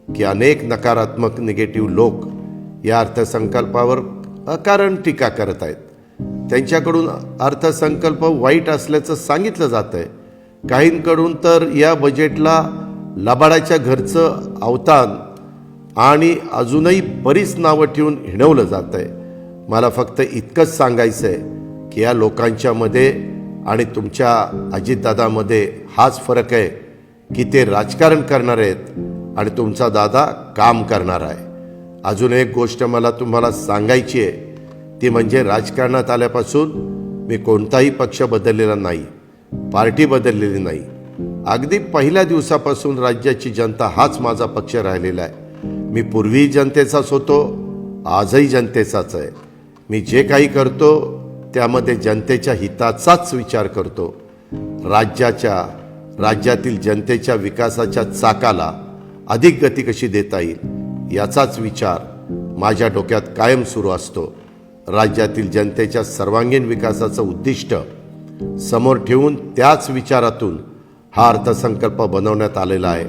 की अनेक नकारात्मक निगेटिव्ह लोक या अर्थसंकल्पावर अकारण टीका करत आहेत. त्यांच्याकडून अर्थसंकल्प वाईट असल्याचं सांगितलं जात आहे. काहींकडून तर या बजेटला लबाडाच्या घरचं अवतान आणि अजूनही बरीच नावं ठेवून हिणवलं जात आहे. मला फक्त इतकंच सांगायचं आहे की या लोकांच्यामध्ये आणि तुमच्या अजितदादामध्ये हाच फरक आहे की ते राजकारण करणार आहेत आणि तुमचा दादा काम करणार आहे. अजून एक गोष्ट मला तुम्हाला सांगायची आहे, ती म्हणजे राजकारणात आल्यापासून मी कोणताही पक्ष बदललेला नाही, पार्टी बदललेली नाही. अगदी पहिल्या दिवसापासून राज्याची जनता हाच माझा पक्ष राहिलेला आहे. मी पूर्वी जनतेचाच होतो, आजही जनतेचाच आहे. मी जे काही करतो त्यामध्ये जनतेच्या हिताचाच विचार करतो. राज्यातील जनतेच्या विकासाच्या चाकाला अधिक गती कशी देता येईल याचाच विचार माझ्या डोक्यात कायम सुरू असतो. राज्यातील जनतेच्या सर्वांगीण विकासाचं उद्दिष्ट समोर ठेवून त्याच विचारातून हा अर्थसंकल्प बनवण्यात आलेला आहे.